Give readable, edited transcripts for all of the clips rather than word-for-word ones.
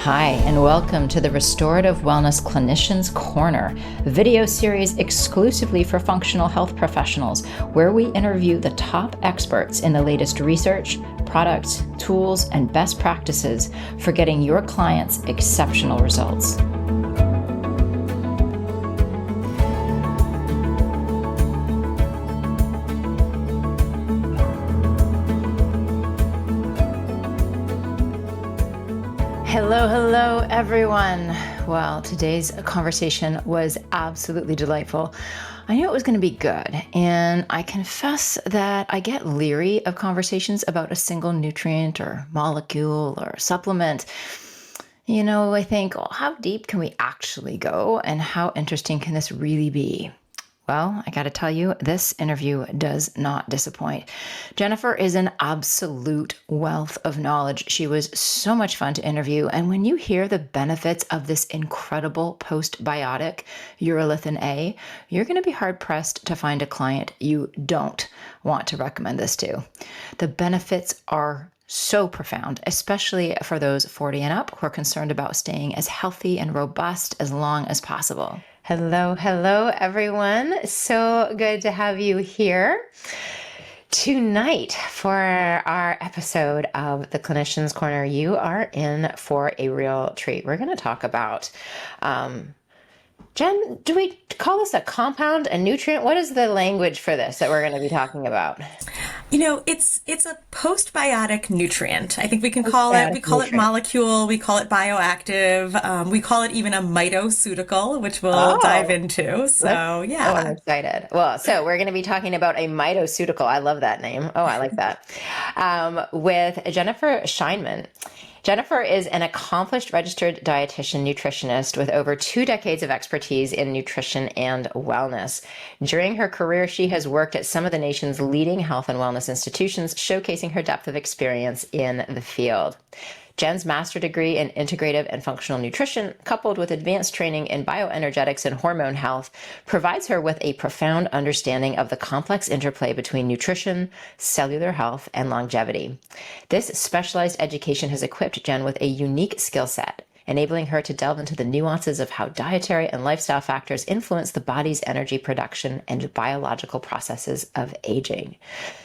Hi, and welcome to the Restorative Wellness Clinicians Corner, video series exclusively for functional health professionals, where we interview the top experts in the latest research, products, tools, and best practices for getting your clients exceptional results. Hello, everyone. Well, today's conversation was absolutely delightful. I knew it was going to be good, and I confess that I get leery of conversations about a single nutrient or molecule or supplement. I think, how deep can we actually go, and how interesting can this really be? Well, I got to tell you, this interview does not disappoint. Jennifer is an absolute wealth of knowledge. She was so much fun to interview. And when you hear the benefits of this incredible postbiotic, Urolithin A, you're going to be hard-pressed to find a client you don't want to recommend this to. The benefits are so profound, especially for those 40 and up who are concerned about staying as healthy and robust as long as possible. Hello, everyone. So good to have you here tonight for our episode of the Clinician's Corner. You are in for a real treat. We're going to talk about, Jen, do we call this a compound, a nutrient? What is the language for this that we're going to be talking about? It's a postbiotic nutrient. I think we can call it, it molecule, we call it bioactive, we call it even a mitoceutical, which we'll dive into. So, yeah. Oh, I'm excited. Well, so we're going to be talking about a mitoceutical. I love that name. Oh, I like that. With Jennifer Scheinman. Jennifer is an accomplished registered dietitian nutritionist with over 2 decades of expertise in nutrition and wellness. During her career, she has worked at some of the nation's leading health and wellness institutions, showcasing her depth of experience in the field. Jen's master degree in integrative and functional nutrition, coupled with advanced training in bioenergetics and hormone health, provides her with a profound understanding of the complex interplay between nutrition, cellular health, and longevity. This specialized education has equipped Jen with a unique skill set, enabling her to delve into the nuances of how dietary and lifestyle factors influence the body's energy production and biological processes of aging.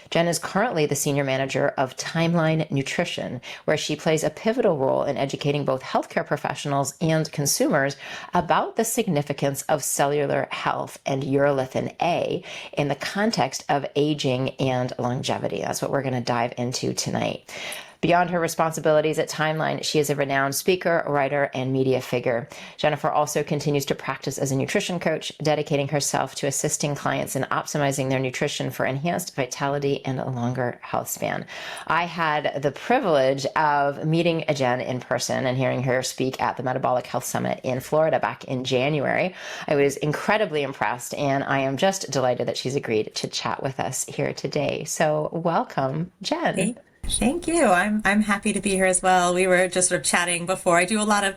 Jen is currently the senior manager of Timeline Nutrition, where she plays a pivotal role in educating both healthcare professionals and consumers about the significance of cellular health and urolithin A in the context of aging and longevity. That's what we're going to dive into tonight. Beyond her responsibilities at Timeline, she is a renowned speaker, writer, and media figure. Jennifer also continues to practice as a nutrition coach, dedicating herself to assisting clients in optimizing their nutrition for enhanced vitality and a longer health span. I had the privilege of meeting Jen in person and hearing her speak at the Metabolic Health Summit in Florida back in January. I was incredibly impressed, and I am just delighted that she's agreed to chat with us here today. So welcome, Jen. Thank you. I'm happy to be here as well. We were just sort of chatting before. I do a lot of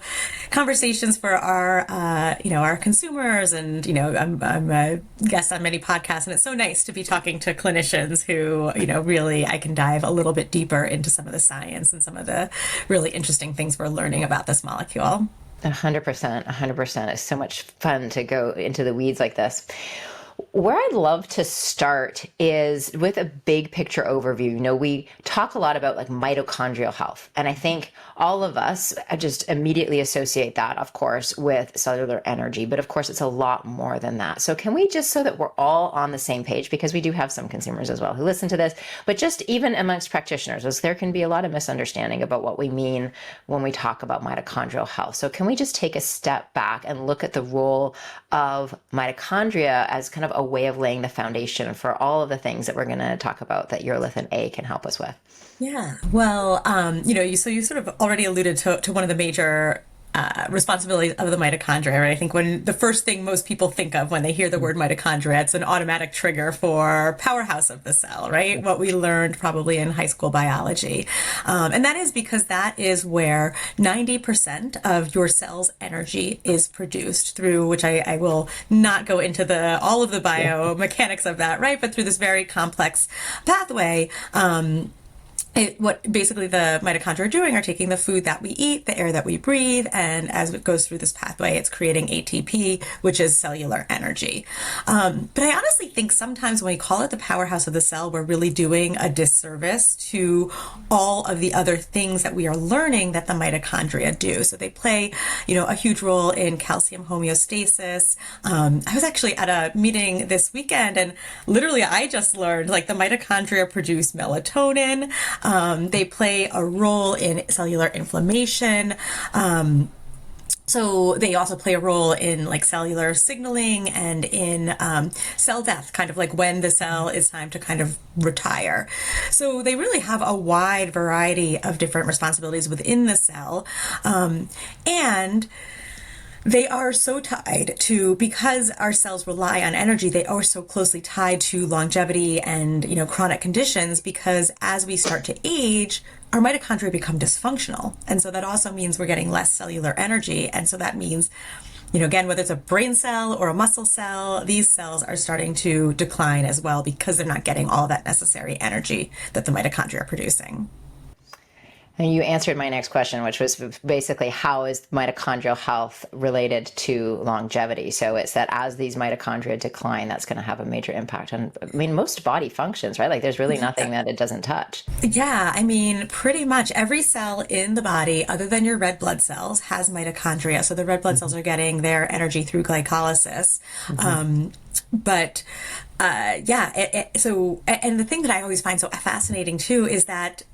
conversations for our, our consumers, and I'm a guest on many podcasts, and it's so nice to be talking to clinicians who, really I can dive a little bit deeper into some of the science and some of the really interesting things we're learning about this molecule. 100%. It's so much fun to go into the weeds like this. Where I'd love to start is with a big picture overview. We talk a lot about like mitochondrial health, and I think all of us just immediately associate that, of course, with cellular energy, but of course it's a lot more than that. So can we just, so that we're all on the same page, because we do have some consumers as well who listen to this, but just even amongst practitioners, as there can be a lot of misunderstanding about what we mean when we talk about mitochondrial health. So can we just take a step back and look at the role of mitochondria as kind of a way of laying the foundation for all of the things that we're going to talk about that Urolithin A can help us with? Yeah. Well, you sort of already alluded to one of the major responsibilities of the mitochondria, right? I think when the first thing most people think of when they hear the word mitochondria, it's an automatic trigger for powerhouse of the cell, right? What we learned probably in high school biology. And that is because that is where 90% of your cell's energy is produced through, which I will not go into all of the biomechanics of that, right? But through this very complex pathway, what basically the mitochondria are doing are taking the food that we eat, the air that we breathe, and as it goes through this pathway, it's creating ATP, which is cellular energy. But I honestly think sometimes when we call it the powerhouse of the cell, we're really doing a disservice to all of the other things that we are learning that the mitochondria do. So they play, a huge role in calcium homeostasis. I was actually at a meeting this weekend, and literally I just learned like the mitochondria produce melatonin. They play a role in cellular inflammation. So they also play a role in like cellular signaling and in cell death, kind of like when the cell is time to kind of retire. So they really have a wide variety of different responsibilities within the cell. And they are so tied to, because our cells rely on energy, they are so closely tied to longevity and, chronic conditions, because as we start to age, our mitochondria become dysfunctional. And so that also means we're getting less cellular energy. And so that means, again, whether it's a brain cell or a muscle cell, these cells are starting to decline as well because they're not getting all that necessary energy that the mitochondria are producing. And you answered my next question, which was basically how is mitochondrial health related to longevity? So it's that as these mitochondria decline, that's going to have a major impact on, most body functions, right? Like there's really nothing that it doesn't touch. Yeah, pretty much every cell in the body, other than your red blood cells, has mitochondria. So the red blood cells are getting their energy through glycolysis. And the thing that I always find so fascinating too is that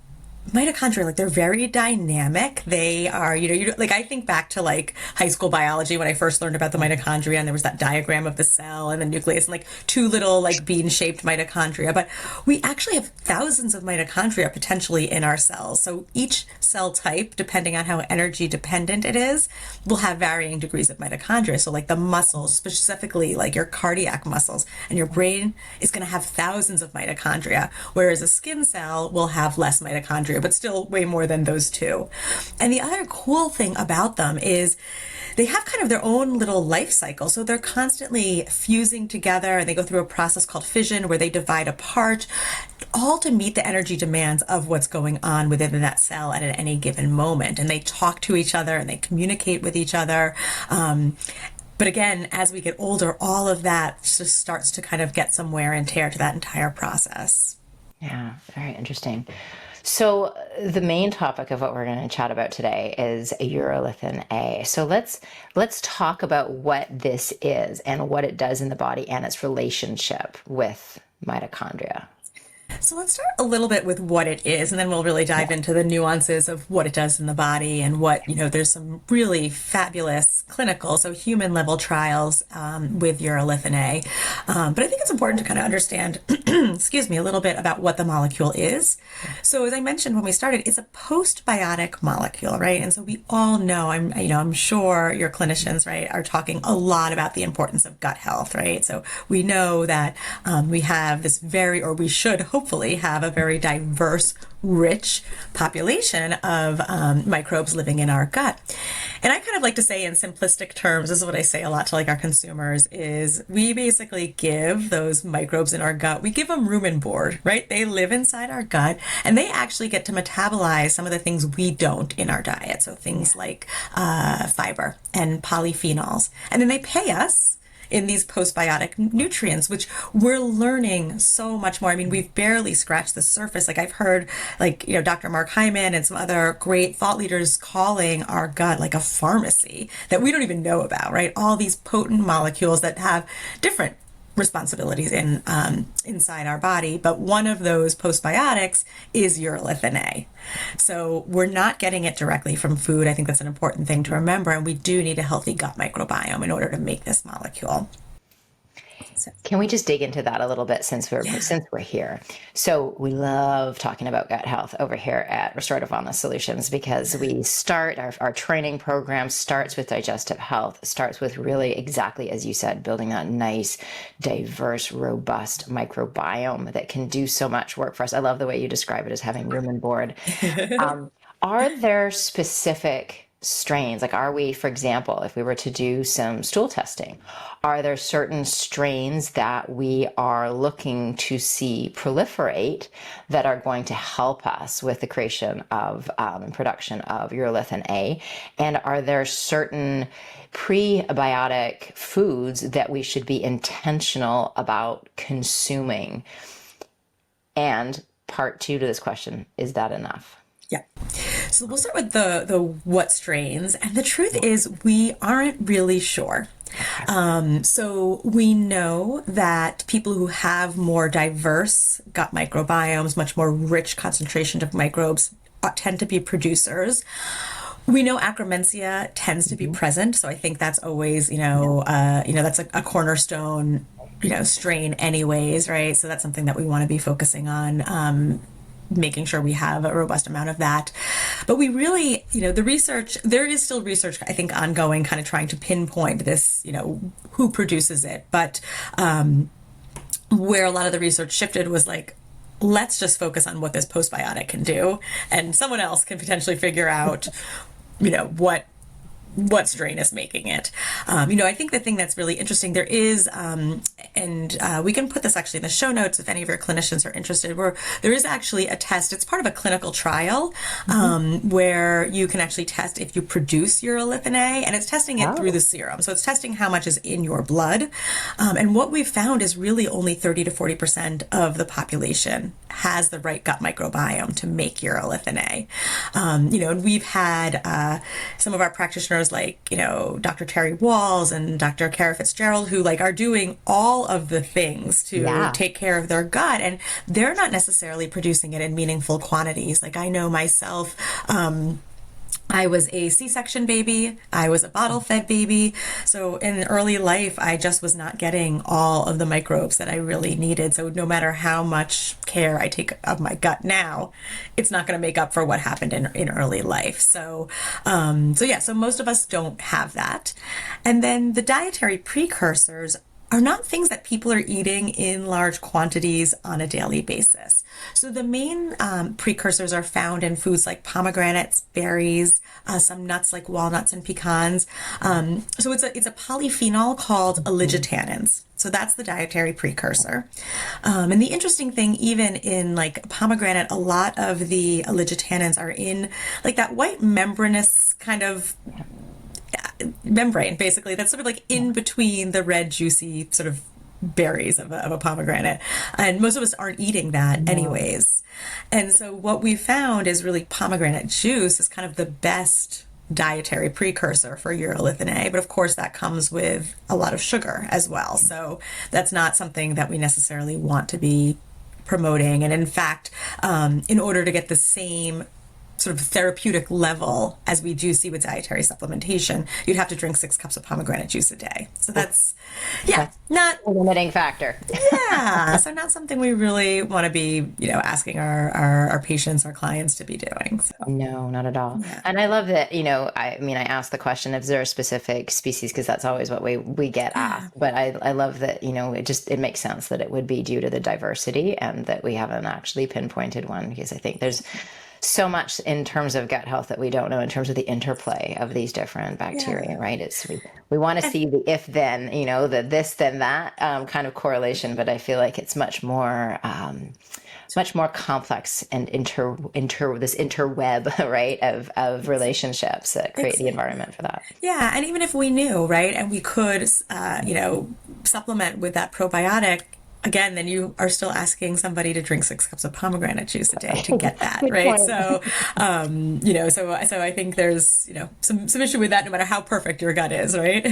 mitochondria, like they're very dynamic. They are, like I think back to like high school biology when I first learned about the mitochondria, and there was that diagram of the cell and the nucleus and like two little like bean-shaped mitochondria. But we actually have thousands of mitochondria potentially in our cells. So each cell type, depending on how energy dependent it is, will have varying degrees of mitochondria. So like the muscles, specifically like your cardiac muscles and your brain, is going to have thousands of mitochondria, whereas a skin cell will have less mitochondria, but still way more than those two. And the other cool thing about them is they have kind of their own little life cycle. So they're constantly fusing together, and they go through a process called fission where they divide apart, all to meet the energy demands of what's going on within that cell at any given moment. And they talk to each other and they communicate with each other. But again, as we get older, all of that just starts to kind of get some wear and tear to that entire process. Yeah, very interesting. So the main topic of what we're going to chat about today is urolithin A. So let's talk about what this is and what it does in the body and its relationship with mitochondria. So let's start a little bit with what it is, and then we'll really dive into the nuances of what it does in the body and what, there's some really fabulous clinical, so human level trials with urolithin A. But I think it's important to kind of understand, excuse me, a little bit about what the molecule is. So as I mentioned when we started, it's a postbiotic molecule, right? And so we all know, I'm sure your clinicians, right, are talking a lot about the importance of gut health, right? So we know that we have this we should hopefully have a very diverse, rich population of microbes living in our gut. And I kind of like to say in simplistic terms, this is what I say a lot to like our consumers, is we basically give those microbes in our gut, we give them room and board, right? They live inside our gut, and they actually get to metabolize some of the things we don't in our diet. So things like fiber and polyphenols. And then they pay us in these postbiotic nutrients, which we're learning so much more. We've barely scratched the surface. Like I've heard Dr. Mark Hyman and some other great thought leaders calling our gut like a pharmacy that we don't even know about, right? All these potent molecules that have different responsibilities inside our body, but one of those postbiotics is urolithin A. So we're not getting it directly from food. I think that's an important thing to remember, and we do need a healthy gut microbiome in order to make this molecule. Can we just dig into that a little bit since we're here? So we love talking about gut health over here at Restorative Wellness Solutions because we start our training program starts with digestive health, starts with really exactly as you said, building that nice, diverse, robust microbiome that can do so much work for us. I love the way you describe it as having room and board. Are there specific strains? Like, are we, for example, if we were to do some stool testing, are there certain strains that we are looking to see proliferate that are going to help us with the creation of and production of urolithin A? And are there certain prebiotic foods that we should be intentional about consuming? And part two to this question, is that enough? Yeah. So we'll start with the what strains. And the truth is, we aren't really sure. So we know that people who have more diverse gut microbiomes, much more rich concentration of microbes, tend to be producers. We know Akkermansia tends to be present, so I think that's always, that's a cornerstone, strain anyways, right? So that's something that we want to be focusing on, making sure we have a robust amount of that. But we really, the research, there is still research, I think, ongoing, kind of trying to pinpoint this, who produces it. But where a lot of the research shifted was like, let's just focus on what this postbiotic can do, and someone else can potentially figure out, what strain is making it. I think the thing that's really interesting, there is, and we can put this actually in the show notes if any of your clinicians are interested, where there is actually a test. It's part of a clinical trial where you can actually test if you produce urolithin A, and it's testing it through the serum. So it's testing how much is in your blood. And what we've found is really only 30 to 40% of the population has the right gut microbiome to make urolithin A. And we've had some of our practitioners like, Dr. Terry Walls and Dr. Kara Fitzgerald, who are doing all of the things to take care of their gut, and they're not necessarily producing it in meaningful quantities. Like, I know myself, I was a C-section baby. I was a bottle-fed baby. So in early life, I just was not getting all of the microbes that I really needed. So no matter how much care I take of my gut now, it's not going to make up for what happened in early life. So most of us don't have that. And then the dietary precursors are not things that people are eating in large quantities on a daily basis. So the main precursors are found in foods like pomegranates, berries, some nuts like walnuts and pecans. So it's a polyphenol called oligotannins. So that's the dietary precursor. And the interesting thing, even in pomegranate, a lot of the oligotannins are in that white membranous kind of membrane, basically, that's sort of in between the red juicy sort of berries of a pomegranate, and most of us aren't eating that anyways. And so what we found is really pomegranate juice is kind of the best dietary precursor for urolithin A, but of course that comes with a lot of sugar as well, so that's not something that we necessarily want to be promoting. And in fact, in order to get the same sort of therapeutic level as we do see with dietary supplementation, you'd have to drink 6 cups of pomegranate juice a day. So that's not a limiting factor. So not something we really want to be, asking our patients, our clients to be doing. So. No, not at all. Yeah. And I love that, I asked the question, is there a specific species? Because that's always what we get asked. But I love that, it makes sense that it would be due to the diversity and that we haven't actually pinpointed one, because I think there's so much in terms of gut health that we don't know in terms of the interplay of these different bacteria, right? It's we want to see the if then, the this then that kind of correlation, but I feel like it's much more complex and this interweb, right, of relationships that create the environment for that. Yeah, and even if we knew, right, and we could, supplement with that probiotic. Again, then you are still asking somebody to drink 6 cups of pomegranate juice a day to get that, right? So, so I think there's, some issue with that, no matter how perfect your gut is, right?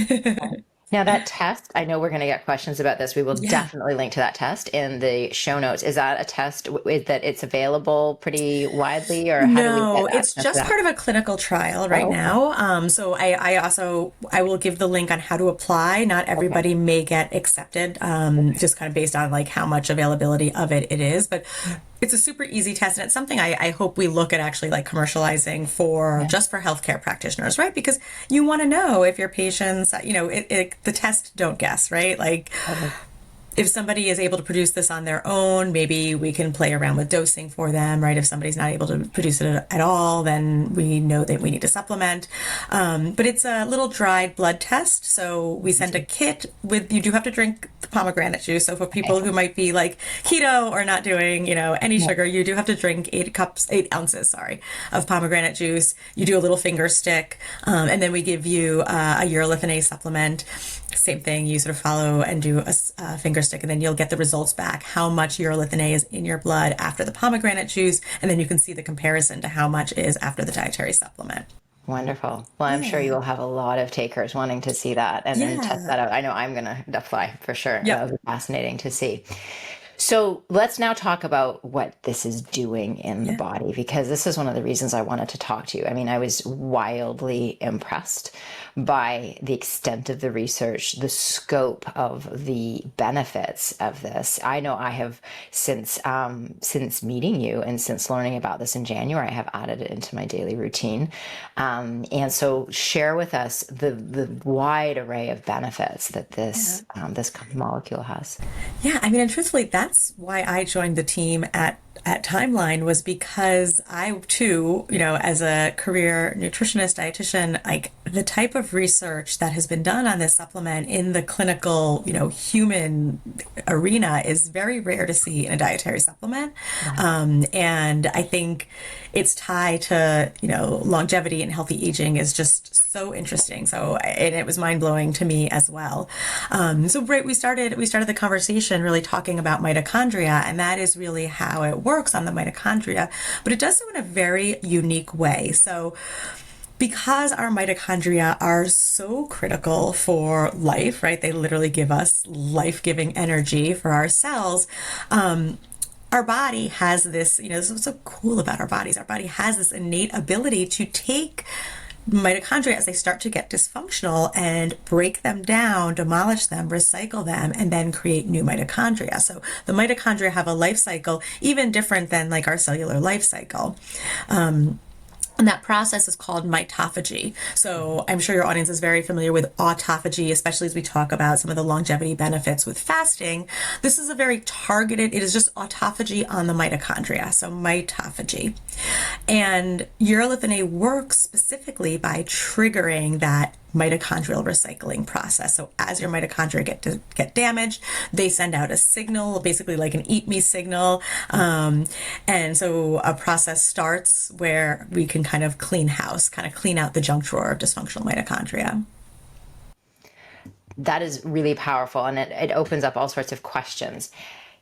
Now that test, I know we're going to get questions about this. We will definitely link to that test in the show notes. Is that a test that it's available pretty widely, or how do we get that? It's just part of a clinical trial right now. So I will give the link on how to apply. Not everybody may get accepted, just kind of based on how much availability of it is, but it's a super easy test, and it's something I hope we look at actually commercializing for just for healthcare practitioners, right? Because you want to know if your patients, the test don't guess, right? if somebody is able to produce this on their own, maybe we can play around with dosing for them, right? If somebody's not able to produce it at all, then we know that we need to supplement. But it's a little dried blood test. So we send a kit with, you do have to drink the pomegranate juice. So for people who might be like keto or not doing, any sugar, you do have to drink 8 ounces, sorry, of pomegranate juice. You do a little finger stick. And then we give you a Urolithin A supplement. Same thing, you sort of follow and do a finger stick, and then you'll get the results back, how much Urolithin A is in your blood after the pomegranate juice, and then you can see the comparison to how much is after the dietary supplement. Wonderful. Well, I'm sure you'll have a lot of takers wanting to see that and then test that out. I know I'm going to apply for sure. Yep. That would be fascinating to see. So let's now talk about what this is doing in the body, because this is one of the reasons I wanted to talk to you. I mean, I was wildly impressed by the extent of the research, the scope of the benefits of this. I know I have since meeting you and since learning about this in January, I have added it into my daily routine. And so share with us the wide array of benefits that this molecule has. Yeah, I mean, and truthfully, that's why I joined the team at Timeline, was because I too, as a career nutritionist, dietitian, like the type of research that has been done on this supplement in the clinical, human arena is very rare to see in a dietary supplement. And I think its tie to, longevity and healthy aging is just so interesting. So, and it was mind blowing to me as well. We started the conversation really talking about mitochondria, and that is really how it works on the mitochondria, but it does so in a very unique way. So because our mitochondria are so critical for life, right? They literally give us life-giving energy for our cells. Our body has this, this is what's so cool about our bodies. Our body has this innate ability to take mitochondria as they start to get dysfunctional and break them down, demolish them, recycle them, and then create new mitochondria. So the mitochondria have a life cycle even different than like our cellular life cycle. And that process is called mitophagy. So I'm sure your audience is very familiar with autophagy, especially as we talk about some of the longevity benefits with fasting. This is a very targeted, it is just autophagy on the mitochondria. So mitophagy. And Urolithin A works specifically by triggering that mitochondrial recycling process. So as your mitochondria get damaged, they send out a signal, basically like an eat me signal. And so a process starts where we can kind of clean house, kind of clean out the junk drawer of dysfunctional mitochondria. That is really powerful, and it opens up all sorts of questions.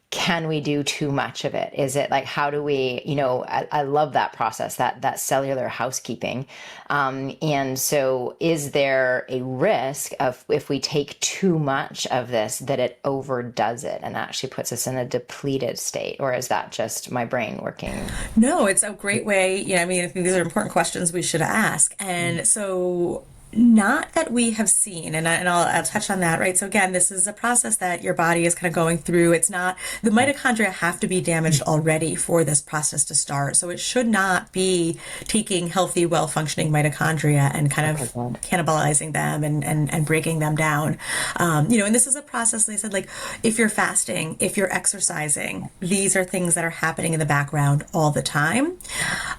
Can we do too much of it? Is it like, how do we, I love that process, that cellular housekeeping. And so is there a risk of, if we take too much of this, that it overdoes it and actually puts us in a depleted state? Or is that just my brain working? No, it's a great way. I think these are important questions we should ask. And so not that we have seen, and I'll touch on that, right? So again, this is a process that your body is kind of going through. It's not, the mitochondria have to be damaged already for this process to start. So it should not be taking healthy, well-functioning mitochondria and kind of cannibalizing them and breaking them down. And this is a process, they said, like, if you're fasting, if you're exercising, these are things that are happening in the background all the time.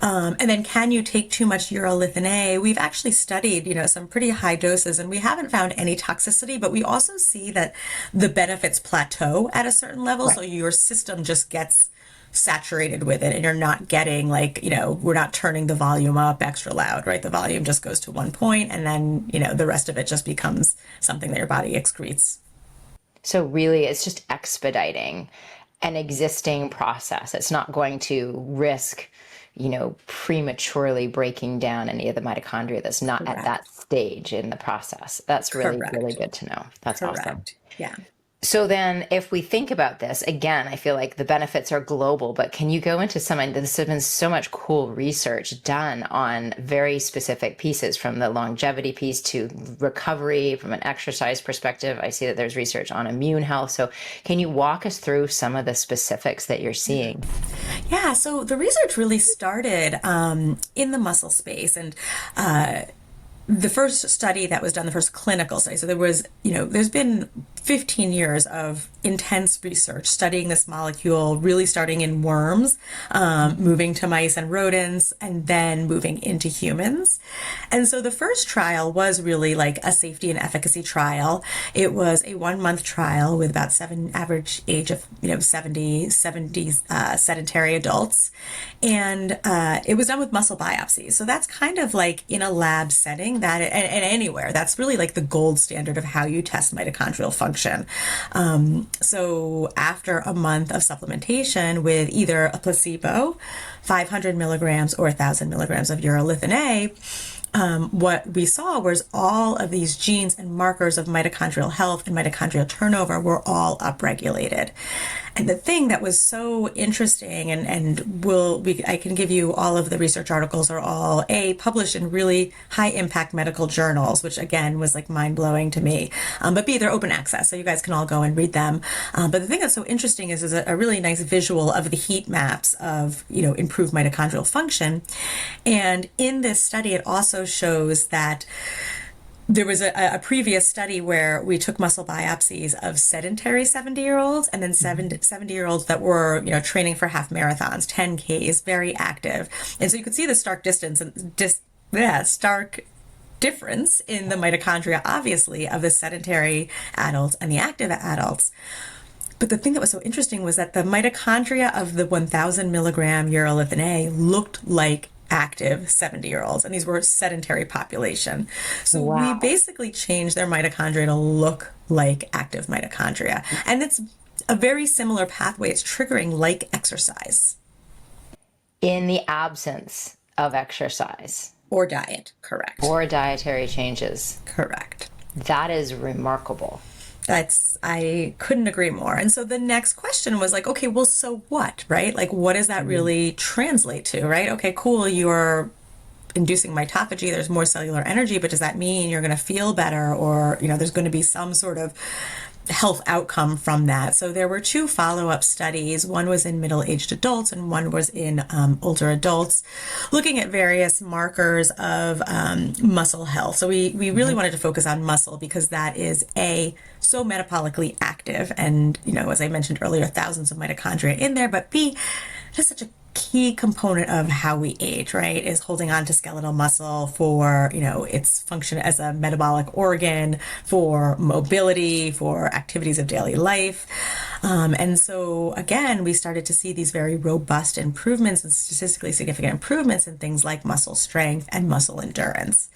And then can you take too much Urolithin A? We've actually studied, some pretty high doses, and we haven't found any toxicity, but we also see that the benefits plateau at a certain level. Right. So your system just gets saturated with it, and you're not getting we're not turning the volume up extra loud, right? The volume just goes to one point, and then, the rest of it just becomes something that your body excretes. So really, it's just expediting an existing process. It's not going to risk prematurely breaking down any of the mitochondria that's not Correct. At that stage in the process. That's really, Correct. Really good to know. That's Correct. Awesome. Yeah. So then if we think about this, again, I feel like the benefits are global, but can you go into this has been so much cool research done on very specific pieces, from the longevity piece to recovery, from an exercise perspective. I see that there's research on immune health. So can you walk us through some of the specifics that you're seeing? Yeah, so the research really started in the muscle space, and the first study that was done, the first clinical study. So there was, there's been 15 years of intense research studying this molecule, really starting in worms, moving to mice and rodents, and then moving into humans. And so the first trial was really like a safety and efficacy trial. It was a 1 month trial with about average age of 70 sedentary adults, and it was done with muscle biopsies. So that's kind of like in a lab setting and anywhere. That's really like the gold standard of how you test mitochondrial function. So after a month of supplementation with either a placebo, 500 milligrams or 1,000 milligrams of urolithin A, what we saw was all of these genes and markers of mitochondrial health and mitochondrial turnover were all upregulated. And the thing that was so interesting, I can give you all of the research articles are all published in really high impact medical journals, which again was like mind blowing to me. But B, they're open access, so you guys can all go and read them. But the thing that's so interesting is a really nice visual of the heat maps of improved mitochondrial function. And in this study, it also shows that there was a previous study where we took muscle biopsies of sedentary 70-year-olds and then 70-year-olds that were, training for half marathons, 10Ks, very active. And so you could see the stark distance and stark difference in the mitochondria, obviously, of the sedentary adults and the active adults. But the thing that was so interesting was that the mitochondria of the 1,000 milligram urolithin A looked like active 70-year-olds, and these were sedentary population. So we basically changed their mitochondria to look like active mitochondria. And it's a very similar pathway. It's triggering like exercise. In the absence of exercise. Or diet, correct. Or dietary changes. Correct. That is remarkable. I couldn't agree more. And so the next question was like, okay, well, so what, right? Like, what does that really translate to, right? Okay, cool, you're inducing mitophagy, there's more cellular energy, but does that mean you're going to feel better or, there's going to be some sort of health outcome from that? So there were 2 follow-up studies. One was in middle-aged adults and one was in older adults, looking at various markers of muscle health. So we really wanted to focus on muscle because that is so metabolically active, and as I mentioned earlier, thousands of mitochondria in there, but B, just such a key component of how we age, right, is holding on to skeletal muscle for, its function as a metabolic organ, for mobility, for activities of daily life. And so, again, we started to see these very robust improvements and statistically significant improvements in things like muscle strength and muscle endurance.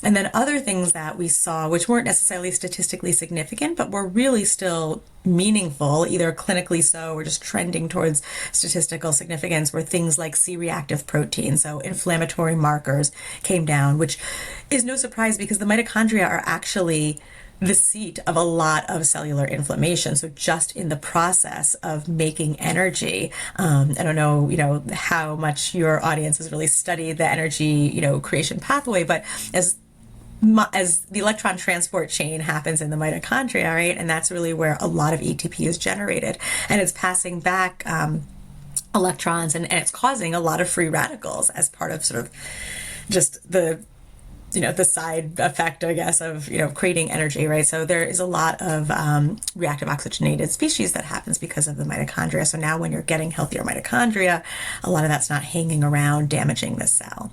And then other things that we saw, which weren't necessarily statistically significant, but were really still meaningful, either clinically so or just trending towards statistical significance, were things like C-reactive protein. So inflammatory markers came down, which is no surprise because the mitochondria are actually the seat of a lot of cellular inflammation. So just in the process of making energy, I don't know, how much your audience has really studied the energy, creation pathway, but as the electron transport chain happens in the mitochondria, right? And that's really where a lot of ATP is generated. And it's passing back electrons and it's causing a lot of free radicals as part of sort of just the side effect, I guess, of, creating energy, right? So there is a lot of reactive oxygenated species that happens because of the mitochondria. So now when you're getting healthier mitochondria, a lot of that's not hanging around damaging the cell.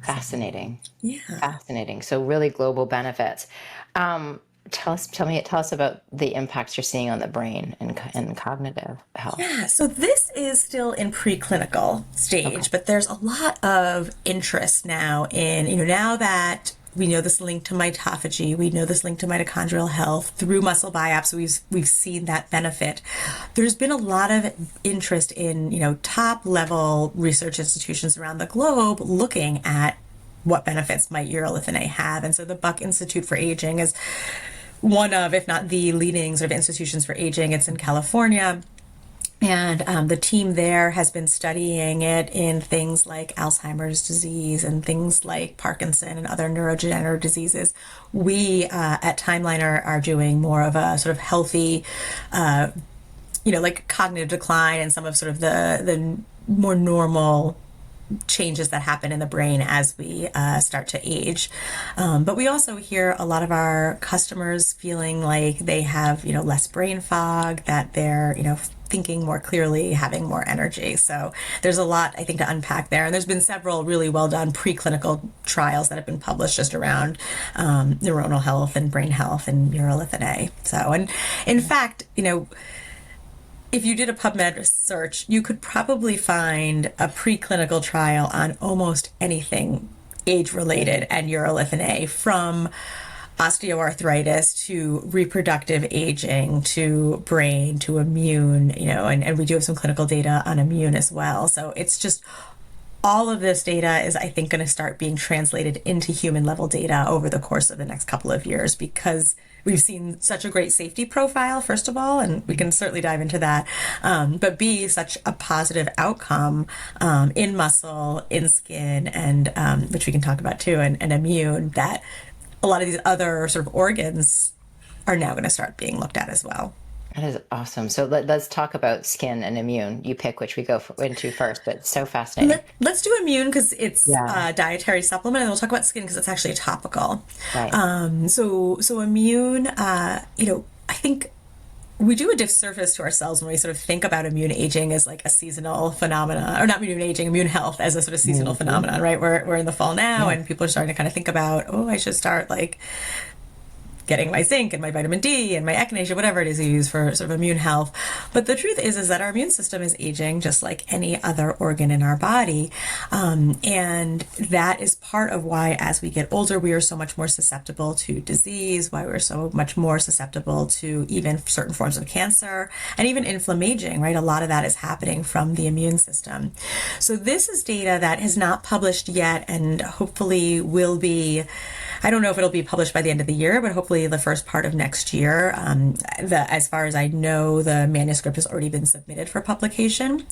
Fascinating. Yeah. Fascinating. So really global benefits. Tell us about the impacts you're seeing on the brain and cognitive health. Yeah, so this is still in preclinical stage, but there's a lot of interest now in, now that we know this link to mitophagy, we know this link to mitochondrial health through muscle biopsy, we've seen that benefit. There's been a lot of interest in, top level research institutions around the globe looking at what benefits might urolithin A have. And so the Buck Institute for Aging is one of, if not the leading sort of institutions for aging. It's in California. And the team there has been studying it in things like Alzheimer's disease and things like Parkinson and other neurodegenerative diseases. We at Timeline are doing more of a sort of healthy, like cognitive decline and some of sort of the more normal changes that happen in the brain as we start to age. But we also hear a lot of our customers feeling like they have, less brain fog, that they're, thinking more clearly, having more energy. So there's a lot, I think, to unpack there. And there's been several really well done preclinical trials that have been published just around neuronal health and brain health and Urolithin A. So, and in fact, if you did a PubMed search, you could probably find a preclinical trial on almost anything age-related and Urolithin A, from osteoarthritis to reproductive aging to brain to immune, and we do have some clinical data on immune as well. So it's just all of this data is, I think, going to start being translated into human level data over the course of the next couple of years, because we've seen such a great safety profile, first of all, and we can certainly dive into that. But B, such a positive outcome in muscle, in skin, and which we can talk about too, and immune, that a lot of these other sort of organs are now going to start being looked at as well. That is awesome. So let's talk about skin and immune. You pick which we go into first, but it's so fascinating. Let's do immune because it's a dietary supplement, and then we'll talk about skin because it's actually a topical. Right. So immune, I think we do a disservice to ourselves when we sort of think about immune aging as like a seasonal phenomenon, or not immune aging, immune health as a sort of seasonal phenomenon, right? We're in the fall now, and people are starting to kind of think about, I should start like getting my zinc and my vitamin D and my echinacea, whatever it is you use for sort of immune health. But the truth is that our immune system is aging just like any other organ in our body. And that is part of why, as we get older, we are so much more susceptible to disease, why we're so much more susceptible to even certain forms of cancer and even inflammation, right? A lot of that is happening from the immune system. So this is data that is not published yet, and hopefully will be, I don't know if it'll be published by the end of the year, but hopefully the first part of next year. As far as I know, the manuscript has already been submitted for publication.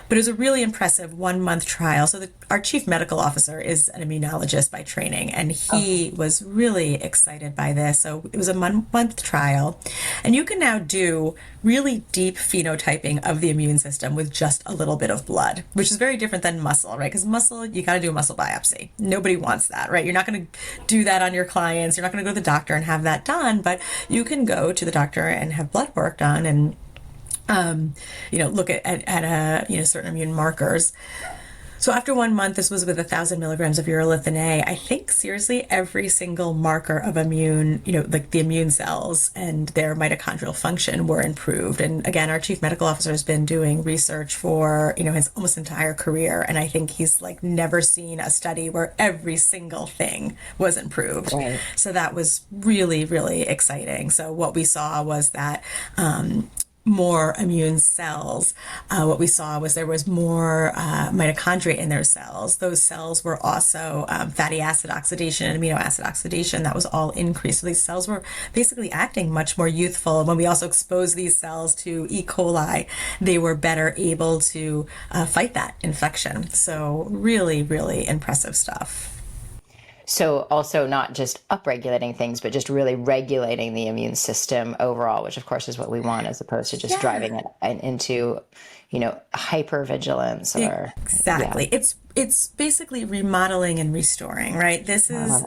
But it was a really impressive 1-month trial. So our chief medical officer is an immunologist by training, and he was really excited by this. So it was a month trial. And you can now do really deep phenotyping of the immune system with just a little bit of blood, which is very different than muscle, right? Because muscle, you got to do a muscle biopsy. Nobody wants that, right? You're not going to do that on your clients. You're not going to go to the doctor and have that done, but you can go to the doctor and have blood work done and, look at certain immune markers. So after 1 month, this was with 1,000 milligrams of Urolithin A. I think seriously every single marker of immune, like the immune cells and their mitochondrial function, were improved. And again, our chief medical officer has been doing research for, his almost entire career. And I think he's like never seen a study where every single thing was improved. Right. So that was really, really exciting. So what we saw was that, more immune cells. What we saw was there was more mitochondria in their cells. Those cells were also fatty acid oxidation and amino acid oxidation. That was all increased. So these cells were basically acting much more youthful. And when we also exposed these cells to E. coli, they were better able to fight that infection. So really, really impressive stuff. So also not just upregulating things, but just really regulating the immune system overall, which of course is what we want, as opposed to just driving it into, hypervigilance or exactly. It's basically remodeling and restoring, right? This is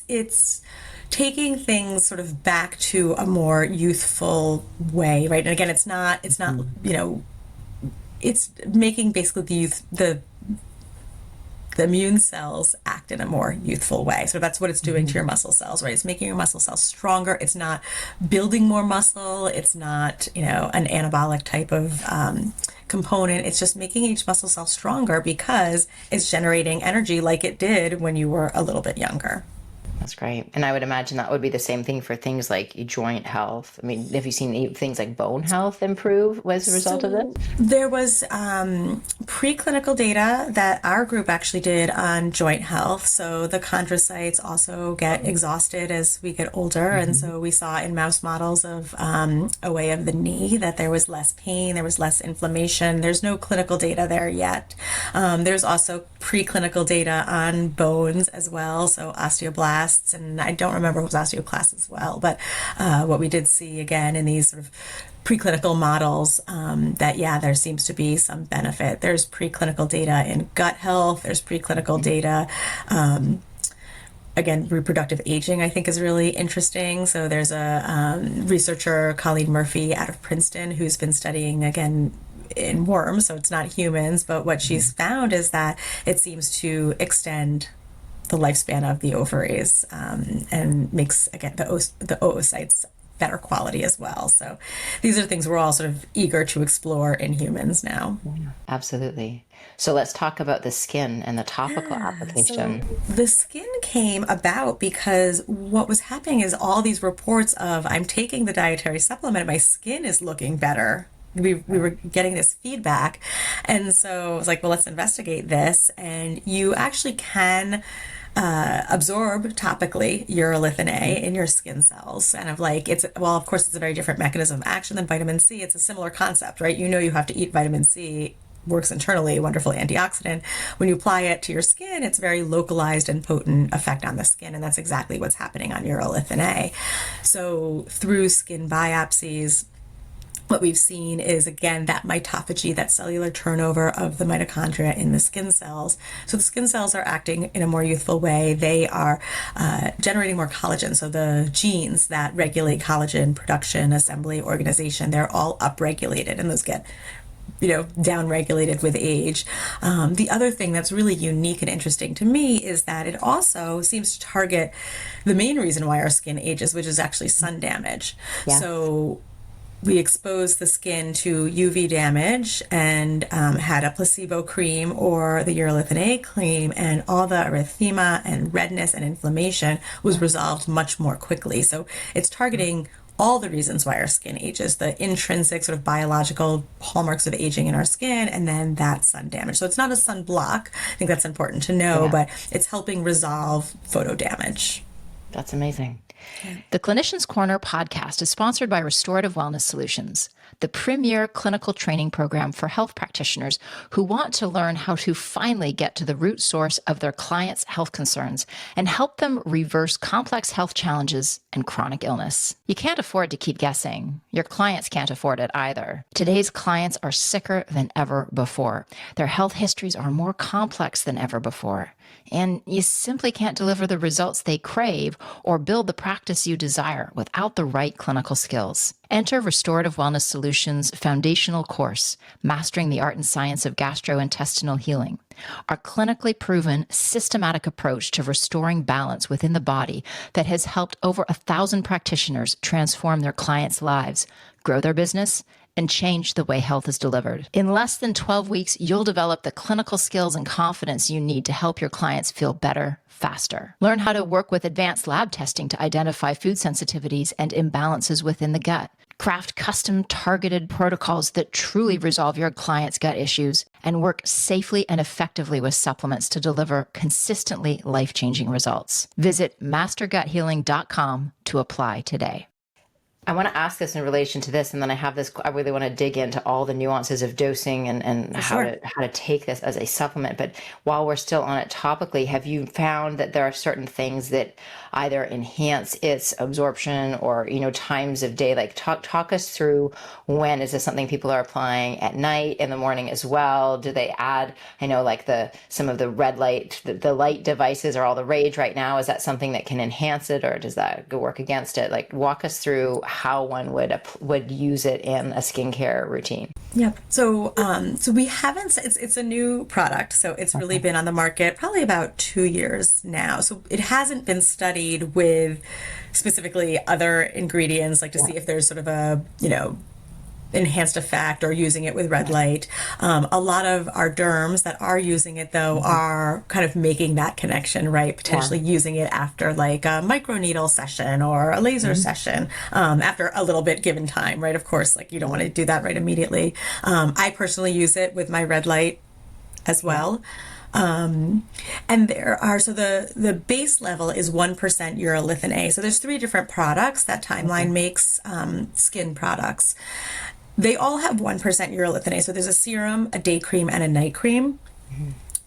it's taking things sort of back to a more youthful way, right? And again, it's not it's making basically the immune cells act in a more youthful way. So that's what it's doing to your muscle cells, right? It's making your muscle cells stronger. It's not building more muscle. It's not, an anabolic type of component. It's just making each muscle cell stronger because it's generating energy like it did when you were a little bit younger. That's great. And I would imagine that would be the same thing for things like joint health. I mean, have you seen things like bone health improve as a result of this? There was preclinical data that our group actually did on joint health. So the chondrocytes also get exhausted as we get older. And so we saw in mouse models of OA of the knee that there was less pain, there was less inflammation. There's no clinical data there yet. There's also preclinical data on bones as well. So osteoblasts. And I don't remember if it was osteoclasts as well, but what we did see again in these sort of preclinical models that, yeah, there seems to be some benefit. There's preclinical data in gut health, there's preclinical data. Again, reproductive aging, I think, is really interesting. So there's a researcher, Colleen Murphy, out of Princeton, who's been studying, again, in worms, so it's not humans, but what she's found is that it seems to extend the lifespan of the ovaries, and makes, again, the oocytes better quality as well. So these are things we're all sort of eager to explore in humans now. Absolutely. So let's talk about the skin and the topical So application. the skin came about because what was happening is all these reports of, I'm taking the dietary supplement, my skin is looking better. We were getting this feedback. And so I was like, well, let's investigate this. And you actually can absorb topically urolithin A in your skin cells. And of like, it's, well, of course, it's a very different mechanism of action than vitamin C. It's a similar concept, right? You know, you have to eat vitamin C, works internally, a wonderful antioxidant. When you apply it to your skin, it's a very localized and potent effect on the skin. And that's exactly what's happening on urolithin A. So through skin biopsies, what we've seen is, again, that mitophagy, that cellular turnover of the mitochondria in the skin cells. So the skin cells are acting in a more youthful way. They are generating more collagen. So the genes that regulate collagen production, assembly, organization, they're all upregulated, and those get downregulated with age. The other thing that's really unique and interesting to me is that it also seems to target the main reason why our skin ages, which is actually sun damage. Yeah. So we exposed the skin to UV damage and had a placebo cream or the urolithin A cream, and all the erythema and redness and inflammation was resolved much more quickly. So it's targeting all the reasons why our skin ages, the intrinsic sort of biological hallmarks of aging in our skin, and then that sun damage. So it's not a sunblock. I think that's important to know, but it's helping resolve photo damage. That's amazing. The Clinician's Corner podcast is sponsored by Restorative Wellness Solutions, the premier clinical training program for health practitioners who want to learn how to finally get to the root source of their clients' health concerns and help them reverse complex health challenges and chronic illness. You can't afford to keep guessing. Your clients can't afford it either. Today's clients are sicker than ever before. Their health histories are more complex than ever before. And you simply can't deliver the results they crave or build the practice you desire without the right clinical skills. Enter Restorative Wellness Solutions' foundational course, Mastering the Art and Science of Gastrointestinal Healing. Our clinically proven, systematic approach to restoring balance within the body that has helped over 1,000 practitioners transform their clients' lives, grow their business, and change the way health is delivered. In less than 12 weeks, you'll develop the clinical skills and confidence you need to help your clients feel better, faster. Learn how to work with advanced lab testing to identify food sensitivities and imbalances within the gut. Craft custom targeted protocols that truly resolve your client's gut issues, and work safely and effectively with supplements to deliver consistently life-changing results. Visit masterguthealing.com to apply today. I want to ask this in relation to this, and then I really want to dig into all the nuances of dosing and how to take this as a supplement. But while we're still on it topically, have you found that there are certain things that either enhance its absorption or, times of day? Like talk us through, when is this something people are applying at night, in the morning as well? Do they add, I know like some of the red light, the light devices are all the rage right now. Is that something that can enhance it, or does that go work against it? Like walk us through how one would use it in a skincare routine. Yep. So we haven't, it's a new product. So it's really been on the market probably about 2 years now. So it hasn't been studied with specifically other ingredients, like to see if there's sort of a, enhanced effect or using it with red light. A lot of our derms that are using it though are kind of making that connection, right? Potentially using it after like a microneedle session or a laser session, after a little bit given time, right? Of course, like you don't want to do that right immediately. I personally use it with my red light as well. And there are, so the base level is 1% urolithin A. So there's 3 different products that Timeline makes, skin products. They all have 1% urolithin A. So there's a serum, a day cream, and a night cream.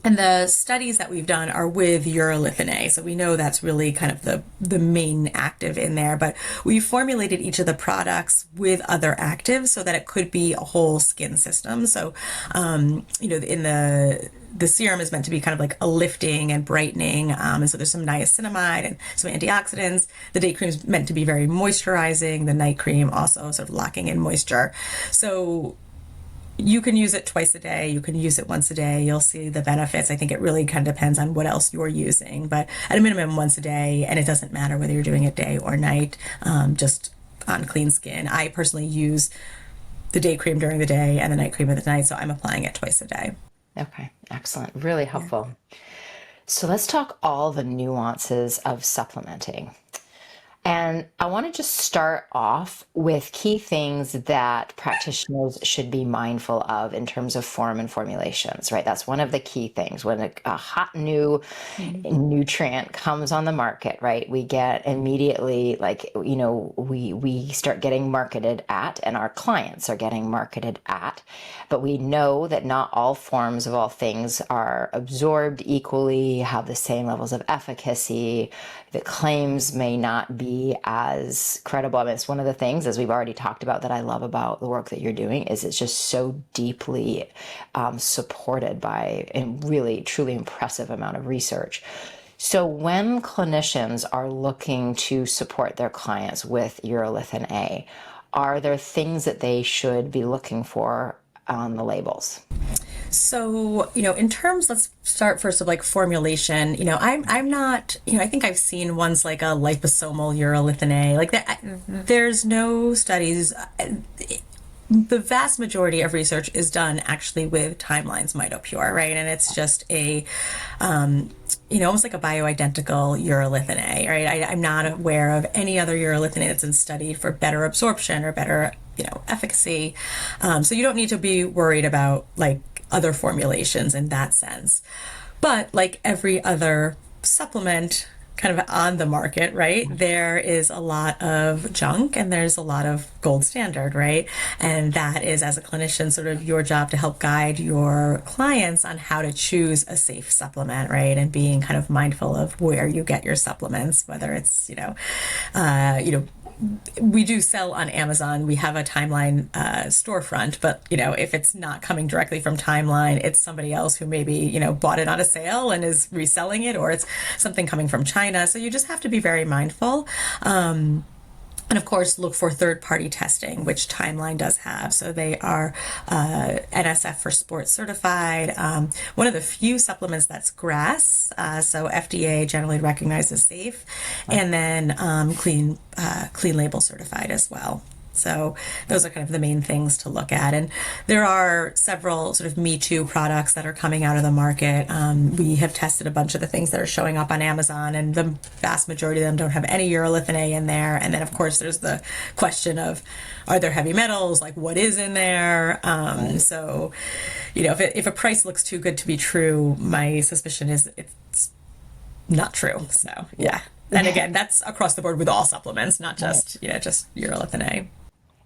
And the studies that we've done are with Urolithin A. So we know that's really kind of the main active in there, but we formulated each of the products with other actives so that it could be a whole skin system. So, in the serum is meant to be kind of like a lifting and brightening. And so there's some niacinamide and some antioxidants. The day cream is meant to be very moisturizing. The night cream also sort of locking in moisture. So you can use it twice a day. You can use it once a day. You'll see the benefits. I think it really kind of depends on what else you're using, but at a minimum once a day, and it doesn't matter whether you're doing it day or night, just on clean skin. I personally use the day cream during the day and the night cream at the night, so I'm applying it twice a day. Okay, excellent. Really helpful. So let's talk all the nuances of supplementing. And I want to just start off with key things that practitioners should be mindful of in terms of form and formulations, right? That's one of the key things. When a hot new nutrient comes on the market, right? We get immediately, like, we start getting marketed at, and our clients are getting marketed at, but we know that not all forms of all things are absorbed equally, have the same levels of efficacy. The claims may not be as credible. I mean, it's one of the things, as we've already talked about, that I love about the work that you're doing is it's just so deeply supported by a really, truly impressive amount of research. So when clinicians are looking to support their clients with Urolithin A, are there things that they should be looking for on the labels? So, in terms, let's start first of like formulation. I'm not, I think I've seen ones like a liposomal urolithin A, like that. There's no studies. The vast majority of research is done actually with Timeline's MitoPure, right? And it's just a, almost like a bioidentical urolithin A, right? I'm not aware of any other urolithin A that's been studied for better absorption or better, efficacy. So you don't need to be worried about like other formulations in that sense. But like every other supplement kind of on the market, right, there is a lot of junk and there's a lot of gold standard, right? And that is, as a clinician, sort of your job to help guide your clients on how to choose a safe supplement, right? And being kind of mindful of where you get your supplements, whether it's, we do sell on Amazon. We have a Timeline storefront, but if it's not coming directly from Timeline, it's somebody else who maybe bought it on a sale and is reselling it, or it's something coming from China. So you just have to be very mindful. And of course, look for third-party testing, which Timeline does have. So they are NSF for sports certified. One of the few supplements that's GRAS, so FDA generally recognized as safe, and then clean label certified as well. So those are kind of the main things to look at. And there are several sort of Me Too products that are coming out of the market. We have tested a bunch of the things that are showing up on Amazon, and the vast majority of them don't have any urolithin A in there. And then, of course, there's the question of, are there heavy metals? Like, what is in there? So, if a price looks too good to be true, my suspicion is it's not true. So, yeah. And again, that's across the board with all supplements, not just, just urolithin A.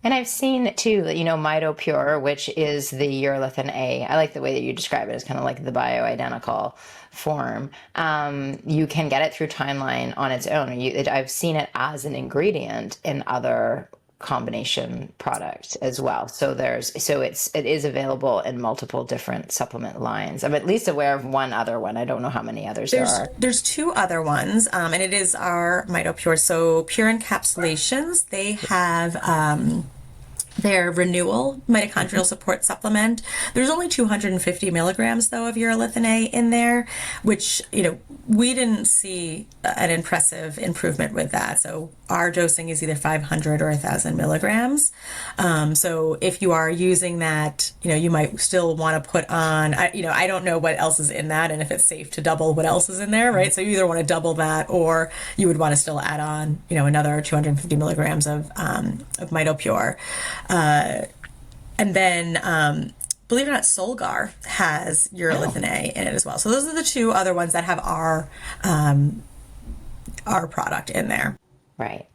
And I've seen too, MitoPure, which is the urolithin A. I like the way that you describe it as kind of like the bioidentical form. You can get it through Timeline on its own. I've seen it as an ingredient in other combination product as well. So it is available in multiple different supplement lines. I'm at least aware of one other one. I don't know how many others there are. There's two other ones, and it is our MitoPure. So Pure Encapsulations, they have their renewal mitochondrial support supplement. There's only 250 milligrams though of urolithin A in there, which we didn't see an impressive improvement with that. So our dosing is either 500 or 1,000 milligrams. So if you are using that, you might still want to put on. I don't know what else is in that, and if it's safe to double what else is in there, right? So you either want to double that, or you would want to still add on, another 250 milligrams of MitoPure. And then, believe it or not, Solgar has urolithin A in it as well. So those are the two other ones that have our product in there. Right.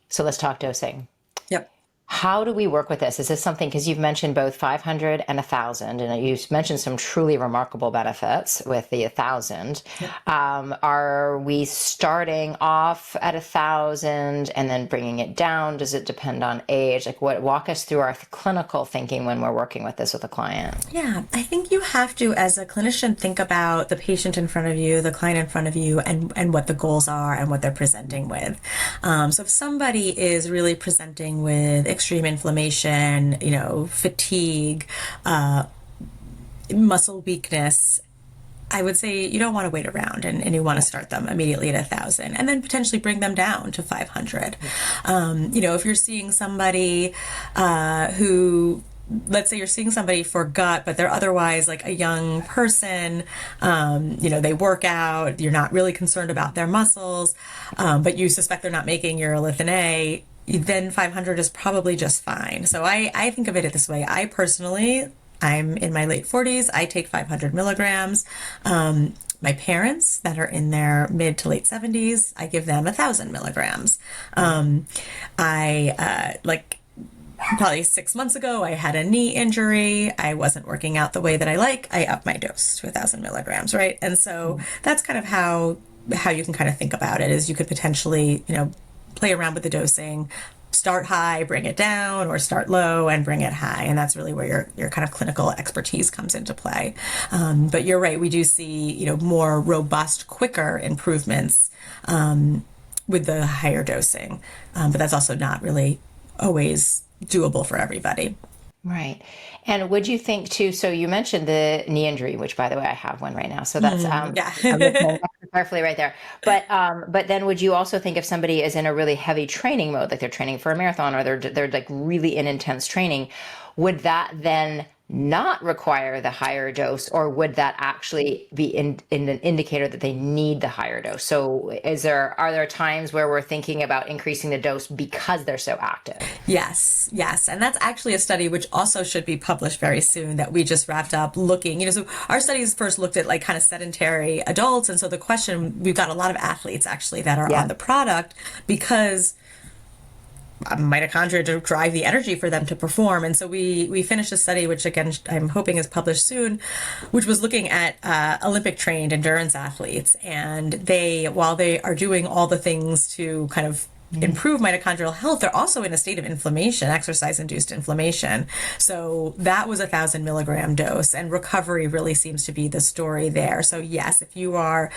So let's talk dosing. Yep. How do we work with this? Is this something, because you've mentioned both 500 and 1,000, and you've mentioned some truly remarkable benefits with the 1,000. Yep. Are we starting off at 1,000 and then bringing it down? Does it depend on age? Like, walk us through our clinical thinking when we're working with this with a client. Yeah, I think you have to, as a clinician, think about the patient in front of you, the client in front of you, and what the goals are and what they're presenting with. So if somebody is really presenting with extreme inflammation, fatigue, muscle weakness, I would say you don't want to wait around, and you want to start them immediately at 1,000 and then potentially bring them down to 500. If you're seeing somebody who, let's say you're seeing somebody for gut, but they're otherwise like a young person, they work out, you're not really concerned about their muscles, but you suspect they're not making urolithin A, then 500 is probably just fine. So I think of it this way. I'm in my late 40s. I take 500 milligrams. My parents that are in their mid to late 70s, I give them 1,000 milligrams. Probably 6 months ago, I had a knee injury. I wasn't working out the way that I like. I upped my dose to 1,000 milligrams, right? And so that's kind of how you can kind of think about it, is you could potentially, play around with the dosing, start high, bring it down, or start low and bring it high. And that's really where your kind of clinical expertise comes into play. But you're right, we do see, more robust, quicker improvements with the higher dosing. But that's also not really always doable for everybody. Right. And would you think too, so you mentioned the knee injury, which by the way, I have one right now. So that's, I'm listening carefully right there. But then would you also think if somebody is in a really heavy training mode, like they're training for a marathon or they're like really in intense training, would that then not require the higher dose, or would that actually be in an indicator that they need the higher dose? So are there times where we're thinking about increasing the dose because they're so active? Yes. And that's actually a study which also should be published very soon that we just wrapped up looking, so our studies first looked at like kind of sedentary adults. And so the question, we've got a lot of athletes actually that are on the product because mitochondria to drive the energy for them to perform. And so we finished a study, which again, I'm hoping is published soon, which was looking at Olympic trained endurance athletes. And while they are doing all the things to kind of improve mitochondrial health, they're also in a state of inflammation, exercise-induced inflammation. So that was 1,000 milligram dose, and recovery really seems to be the story there. So yes, if you are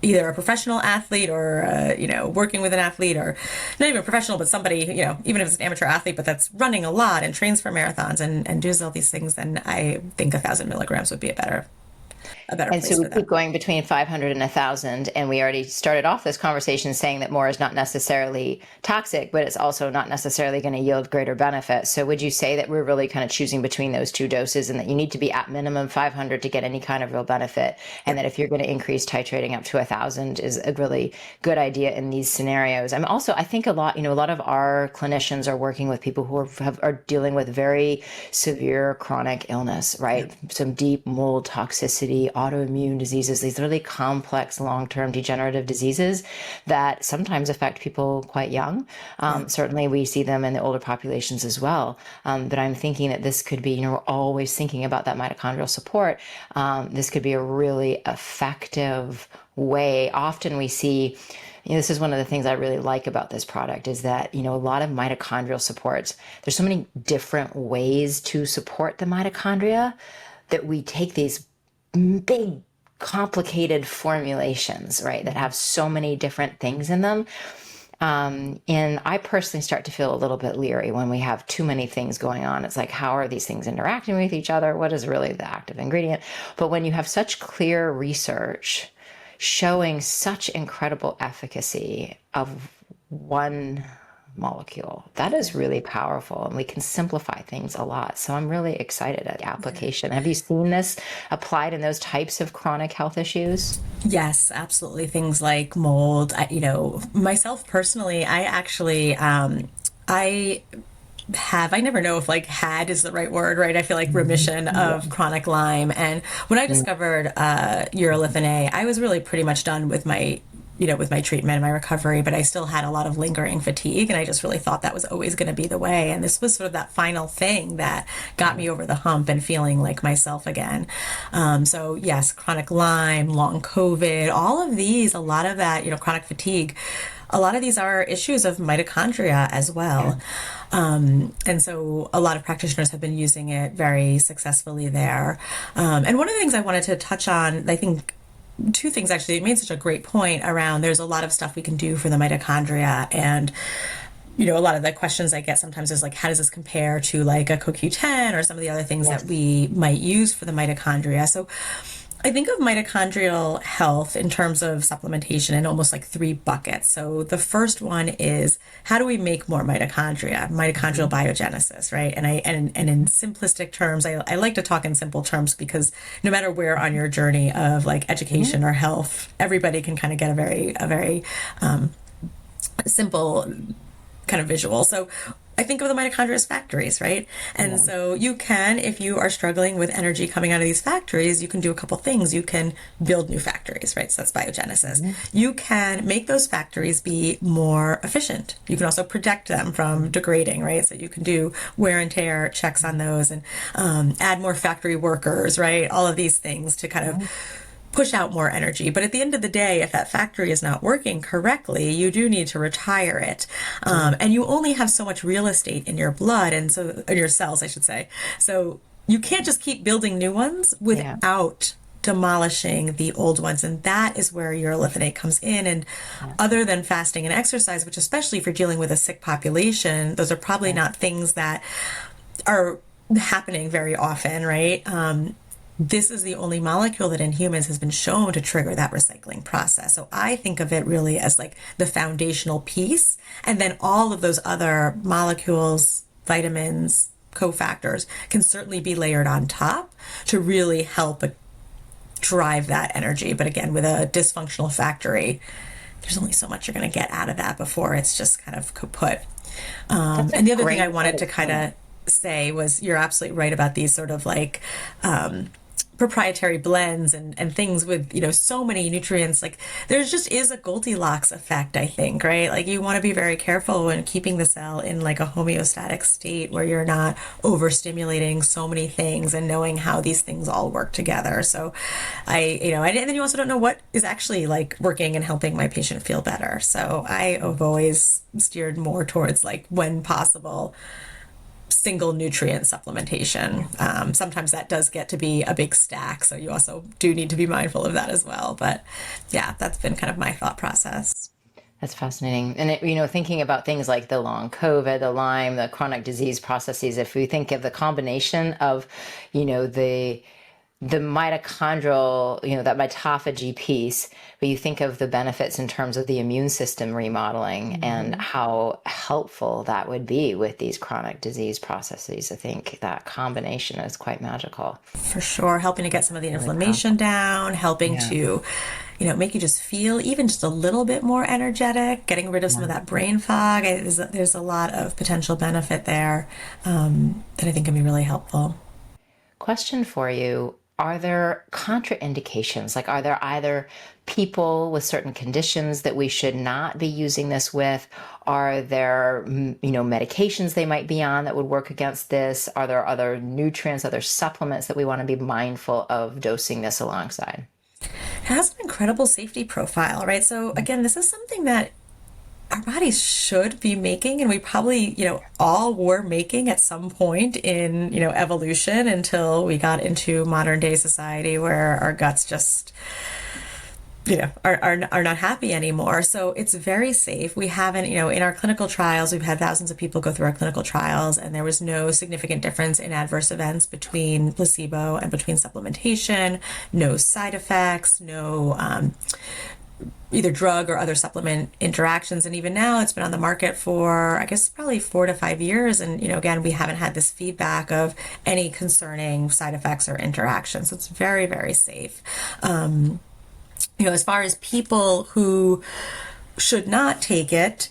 either a professional athlete or, working with an athlete, or not even professional, but somebody, even if it's an amateur athlete, but that's running a lot and trains for marathons and does all these things, then I think 1,000 milligrams would be a better And place so for we them. keep going between 500 and 1,000, and we already started off this conversation saying that more is not necessarily toxic, but it's also not necessarily going to yield greater benefit. So would you say that we're really kind of choosing between those two doses, and that you need to be at minimum 500 to get any kind of real benefit, and that if you're going to increase titrating up to 1,000 is a really good idea in these scenarios? I think a lot of our clinicians are working with people who are dealing with very severe chronic illness, right? Some deep mold toxicity, autoimmune diseases, these really complex long-term degenerative diseases that sometimes affect people quite young. Certainly we see them in the older populations as well. But I'm thinking that this could be, we're always thinking about that mitochondrial support. This could be a really effective way. Often we see, this is one of the things I really like about this product, is that, a lot of mitochondrial supports, there's so many different ways to support the mitochondria that we take these big, complicated formulations, right, that have so many different things in them. And I personally start to feel a little bit leery when we have too many things going on. It's like, how are these things interacting with each other? What is really the active ingredient? But when you have such clear research showing such incredible efficacy of one molecule, that is really powerful, and we can simplify things a lot. So I'm really excited at the application. Have you seen this applied in those types of chronic health issues? Yes, absolutely. Things like mold. Myself personally, I actually, I never know if had is the right word, right? I feel like remission of chronic Lyme. And when I discovered Urolithin A, I was really pretty much done with my with my treatment, my recovery, but I still had a lot of lingering fatigue. And I just really thought that was always going to be the way. And this was sort of that final thing that got me over the hump and feeling like myself again. So yes, chronic Lyme, long COVID, all of these, a lot of that, chronic fatigue, a lot of these are issues of mitochondria as well. And so a lot of practitioners have been using it very successfully there. And one of the things I wanted to touch on, I think, two things actually. You made such a great point around there's a lot of stuff we can do for the mitochondria. And, a lot of the questions I get sometimes is like, how does this compare to like a CoQ10 or some of the other things that we might use for the mitochondria? So I think of mitochondrial health in terms of supplementation in almost like three buckets. So the first one is, how do we make more mitochondria, mitochondrial biogenesis, right? And in simplistic terms, I like to talk in simple terms because no matter where on your journey of like education or health, everybody can kind of get a very simple kind of visual. So I think of the mitochondria as factories, right? And so you can, if you are struggling with energy coming out of these factories, you can do a couple things. You can build new factories, right? So that's biogenesis. You can make those factories be more efficient. You can also protect them from degrading, right? So you can do wear and tear checks on those and add more factory workers, right? All of these things to kind of push out more energy. But at the end of the day, if that factory is not working correctly, you do need to retire it. And you only have so much real estate in your blood and so in your cells, I should say. So you can't just keep building new ones without demolishing the old ones. And that is where Urolithin A comes in. And other than fasting and exercise, which especially if you're dealing with a sick population, those are probably not things that are happening very often, right? This is the only molecule that in humans has been shown to trigger that recycling process. So I think of it really as like the foundational piece. And then all of those other molecules, vitamins, cofactors can certainly be layered on top to really help drive that energy. But again, with a dysfunctional factory, there's only so much you're going to get out of that before it's just kind of kaput. And the other thing I wanted to kind of say was you're absolutely right about these sort of like proprietary blends and things with, so many nutrients. Like there's just is a Goldilocks effect, I think, right? Like you want to be very careful when keeping the cell in like a homeostatic state where you're not overstimulating so many things and knowing how these things all work together. So and then you also don't know what is actually like working and helping my patient feel better. So I have always steered more towards like when possible, single nutrient supplementation. Sometimes that does get to be a big stack, so you also do need to be mindful of that as well. But yeah, that's been kind of my thought process. That's fascinating. And, thinking about things like the long COVID, the Lyme, the chronic disease processes, if we think of the combination of, the mitochondrial, that mitophagy piece, but you think of the benefits in terms of the immune system remodeling and how helpful that would be with these chronic disease processes. I think that combination is quite magical. For sure. Helping to get some of the inflammation down, helping to, make you just feel even just a little bit more energetic, getting rid of some of that brain fog. There's a lot of potential benefit there that I think can be really helpful. Question for you. Are there contraindications? Like, are there either people with certain conditions that we should not be using this with? Are there, medications they might be on that would work against this? Are there other nutrients, other supplements that we want to be mindful of dosing this alongside? It has an incredible safety profile, right? So again, this is something that our bodies should be making, and we probably, all were making at some point in, evolution until we got into modern day society where our guts just, are not happy anymore. So it's very safe. We haven't, in our clinical trials, we've had thousands of people go through our clinical trials, and there was no significant difference in adverse events between placebo and between supplementation, no side effects, no, either drug or other supplement interactions. And even now it's been on the market for, I guess, probably 4 to 5 years. And, again, we haven't had this feedback of any concerning side effects or interactions. So it's very, very safe. As far as people who should not take it,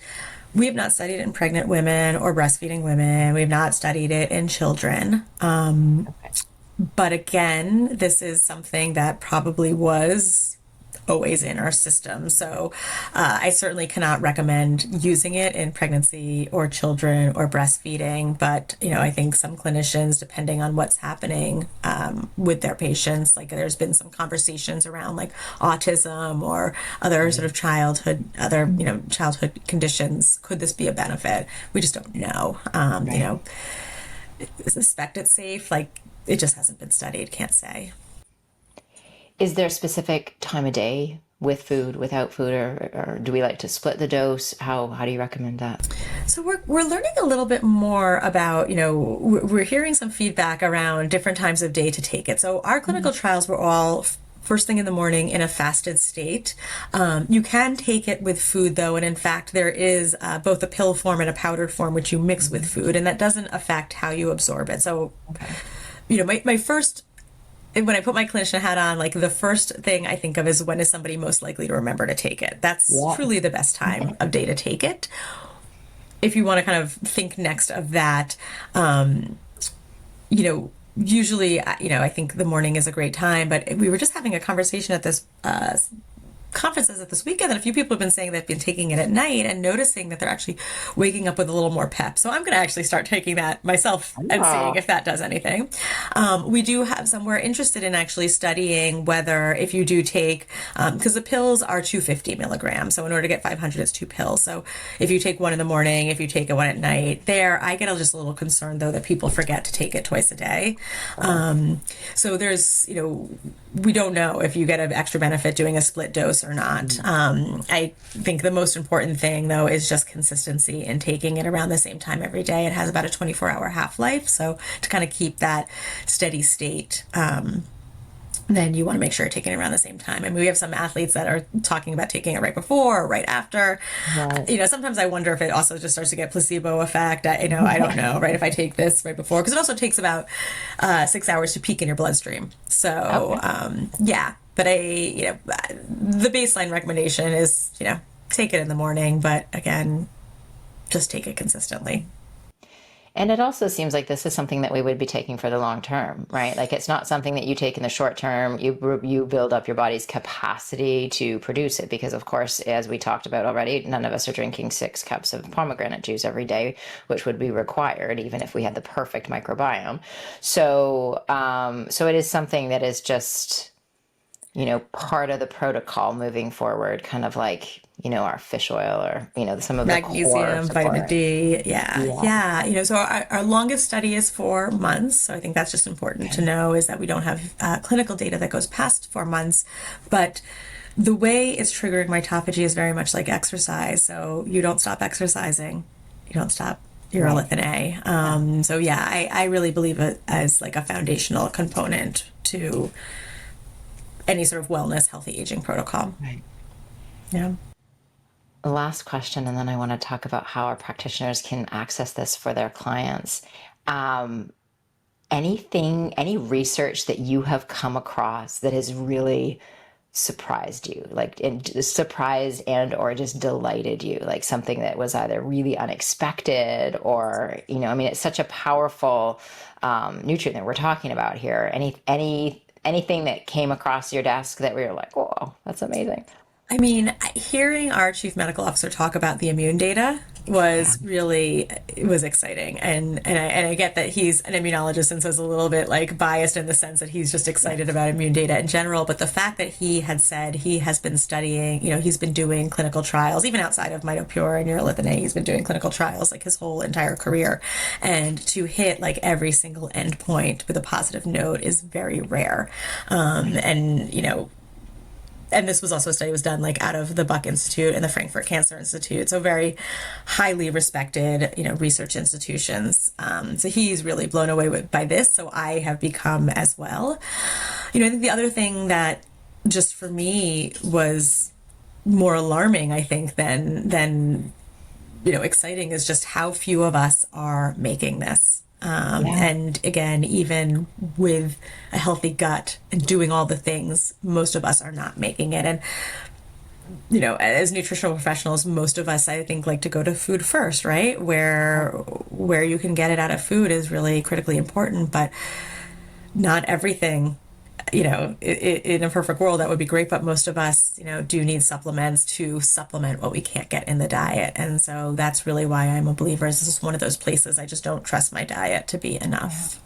we have not studied it in pregnant women or breastfeeding women. We have not studied it in children. But again, this is something that probably was always in our system. So I certainly cannot recommend using it in pregnancy or children or breastfeeding. But, I think some clinicians, depending on what's happening with their patients, like there's been some conversations around like autism or other sort of childhood conditions. Could this be a benefit? We just don't know. Suspect it's safe. Like it just hasn't been studied. Can't say. Is there a specific time of day with food, without food, or do we like to split the dose? How do you recommend that? So we're learning a little bit more about, we're hearing some feedback around different times of day to take it. So our clinical trials were all first thing in the morning in a fasted state. You can take it with food though, and in fact there is both a pill form and a powdered form which you mix with food, and that doesn't affect how you absorb it. So, my first, when I put my clinician hat on, like the first thing I think of is when is somebody most likely to remember to take it. That's truly the best time of day to take it. If you want to kind of think next of that, usually, I think the morning is a great time, but we were just having a conversation at this conferences at this weekend that a few people have been saying they've been taking it at night and noticing that they're actually waking up with a little more pep. So I'm going to actually start taking that myself and seeing if that does anything. We do have some, we're interested in actually studying whether if you do take, because the pills are 250 milligrams. So in order to get 500, it's 2 pills. So if you take one in the morning, if you take one at night, I get just a little concerned though that people forget to take it twice a day. So there's, we don't know if you get an extra benefit doing a split dose or not. I think the most important thing though is just consistency in taking it around the same time every day. It has about a 24-hour half-life, so to kind of keep that steady state, then you want to make sure you're taking it around the same time. I mean, we have some athletes that are talking about taking it right before or right after. Right. Sometimes I wonder if it also just starts to get placebo effect. I don't know, right? If I take this right before, because it also takes about 6 hours to peak in your bloodstream. So, yeah. But the baseline recommendation is, take it in the morning, but again, just take it consistently. And it also seems like this is something that we would be taking for the long term, right? Like it's not something that you take in the short term. You build up your body's capacity to produce it because, of course, as we talked about already, none of us are drinking 6 cups of pomegranate juice every day, which would be required even if we had the perfect microbiome. So, so it is something that is just, part of the protocol moving forward, kind of like, our fish oil or, some of the magnesium, vitamin D. Yeah. So our longest study is 4 months. So I think that's just important to know is that we don't have clinical data that goes past 4 months, but the way it's triggering mitophagy is very much like exercise. So you don't stop exercising. You don't stop Urolithin A. So yeah, I really believe it as like a foundational component to any sort of wellness, healthy aging protocol. Right. Yeah. Last question, and then I want to talk about how our practitioners can access this for their clients. Any research that you have come across that has really surprised you, like surprised and or just delighted you, like something that was either really unexpected or, it's such a powerful nutrient that we're talking about here. Anything that came across your desk that we were like, whoa, that's amazing. I mean, hearing our chief medical officer talk about the immune data was exciting. And I get that he's an immunologist and so is a little bit like biased in the sense that he's just excited about immune data in general. But the fact that he had said he has been studying, he's been doing clinical trials, even outside of Mitopure and Urolithin A, he's been doing clinical trials like his whole entire career. And to hit like every single endpoint with a positive note is very rare. And this was also a study was done like out of the Buck Institute and the Frankfurt Cancer Institute. So very highly respected, research institutions. So he's really blown away by this. So I have become as well. I think the other thing that just for me was more alarming, I think, than exciting is just how few of us are making this. And again, even with a healthy gut and doing all the things, most of us are not making it. And, as nutritional professionals, most of us, I think, like to go to food first, right? Where you can get it out of food is really critically important, but not everything in a perfect world, that would be great. But most of us, do need supplements to supplement what we can't get in the diet. And so that's really why I'm a believer. This is one of those places I just don't trust my diet to be enough.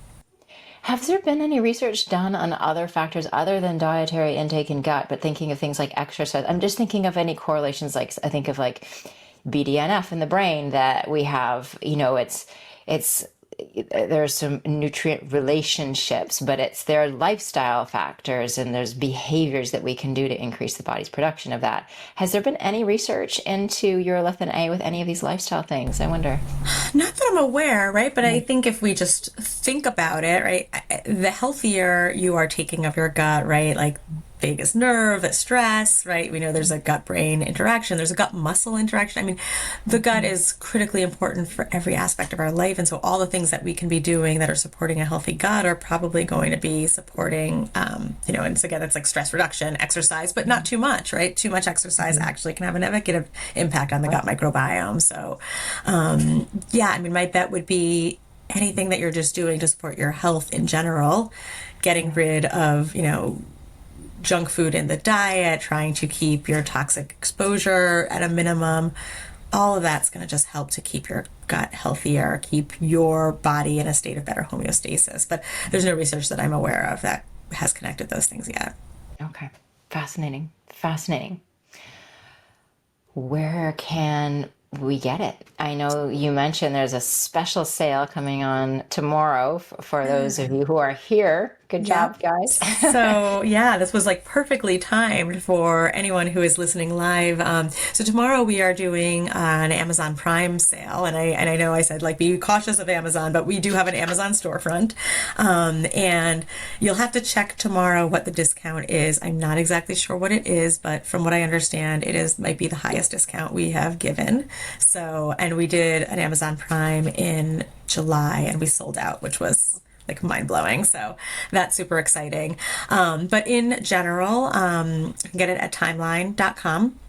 Have there been any research done on other factors other than dietary intake and gut, but thinking of things like exercise? I'm just thinking of any correlations, like I think of like BDNF in the brain that we have, it's there's some nutrient relationships, but it's their lifestyle factors and there's behaviors that we can do to increase the body's production of that. Has there been any research into urolithin A with any of these lifestyle things? I wonder. Not that I'm aware, right? But I think if we just think about it, right, the healthier you are taking of your gut, right, like vagus nerve, stress, right? We know there's a gut-brain interaction. There's a gut-muscle interaction. I mean, the gut is critically important for every aspect of our life. And so all the things that we can be doing that are supporting a healthy gut are probably going to be supporting, and so again, it's like stress reduction, exercise, but not too much, right? Too much exercise actually can have a negative impact on the gut microbiome. So, I mean, my bet would be anything that you're just doing to support your health in general, getting rid of, junk food in the diet, trying to keep your toxic exposure at a minimum. All of that's going to just help to keep your gut healthier, keep your body in a state of better homeostasis. But there's no research that I'm aware of that has connected those things yet. Okay. Fascinating. Fascinating. Where can we get it? I know you mentioned there's a special sale coming on tomorrow for those of you who are here. Good job, guys. So this was like perfectly timed for anyone who is listening live. So tomorrow we are doing an Amazon Prime sale, and I know I said like be cautious of Amazon, but we do have an Amazon storefront, and you'll have to check tomorrow what the discount is. I'm not exactly sure what it is, but from what I understand, might be the highest discount we have given. So, and we did an Amazon Prime in July, and we sold out, which was like mind-blowing. So that's super exciting. But in general, you can get it at timeline.com.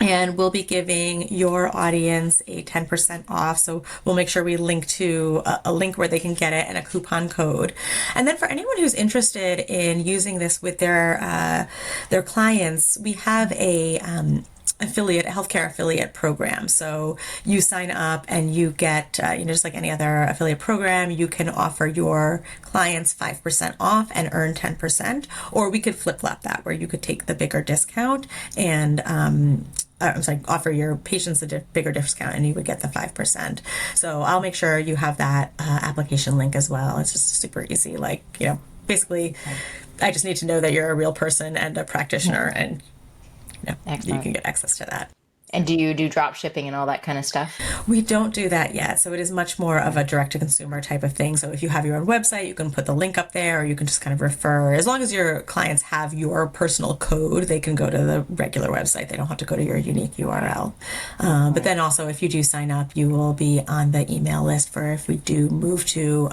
And we'll be giving your audience a 10% off. So we'll make sure we link to a link where they can get it and a coupon code. And then for anyone who's interested in using this with their clients, we have a healthcare affiliate program. So you sign up and you get, just like any other affiliate program, you can offer your clients 5% off and earn 10%, or we could flip-flop that where you could take the bigger discount and, offer your patients a bigger discount and you would get the 5%. So I'll make sure you have that application link as well. It's just super easy. Basically, I just need to know that you're a real person and a practitioner, and you can get access to that. And do you do drop shipping and all that kind of stuff? We don't do that yet. So it is much more of a direct-to-consumer type of thing. So if you have your own website, you can put the link up there, or you can just kind of refer. As long as your clients have your personal code, they can go to the regular website. They don't have to go to your unique URL. But then also, if you do sign up, you will be on the email list for if we do move to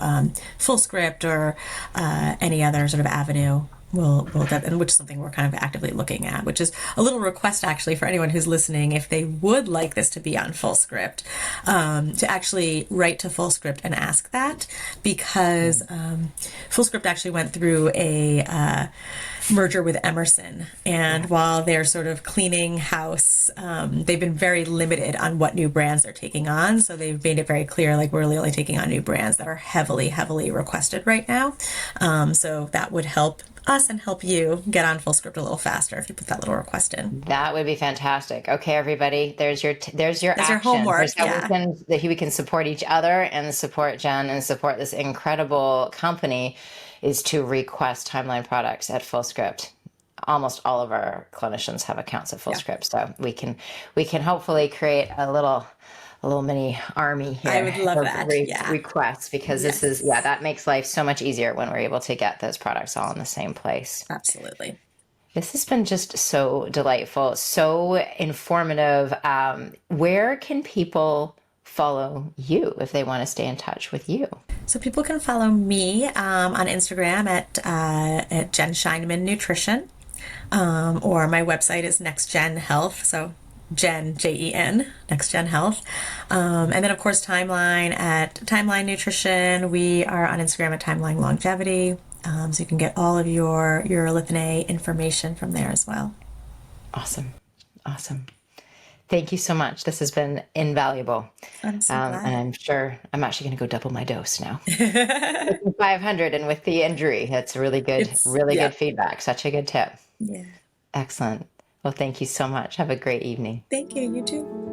FullScript or any other sort of avenue. And which is something we're kind of actively looking at, which is a little request actually for anyone who's listening, if they would like this to be on FullScript, to actually write to FullScript and ask that, because FullScript actually went through a merger with Emerson, and while they're sort of cleaning house, they've been very limited on what new brands they're taking on. So they've made it very clear, like, we're really only taking on new brands that are heavily requested right now. So that would help us and help you get on FullScript a little faster if you put that little request in. That would be fantastic. Okay, everybody, there's your action. Your homework. We can support each other and support Jen and support this incredible company, is to request Timeline products at FullScript. Almost all of our clinicians have accounts at FullScript, so we can hopefully create a little mini army here. I would love that. Requests, because this is, that makes life so much easier when we're able to get those products all in the same place. Absolutely. This has been just so delightful, so informative. Where can people follow you if they want to stay in touch with you? So people can follow me on Instagram at Jen Scheinman Nutrition, or my website is NextGen Health. So Jen, Jen, NextGen Health. And then, of course, Timeline at Timeline Nutrition. We are on Instagram at Timeline Longevity. So you can get all of your Urolithin A information from there as well. Awesome. Awesome. Thank you so much. This has been invaluable. I'm so And glad. I'm sure I'm actually going to go double my dose now. 500 and with the injury, that's It's, really yeah. good feedback. Such a good tip. Yeah. Excellent. Well, thank you so much. Have a great evening. Thank you. You too.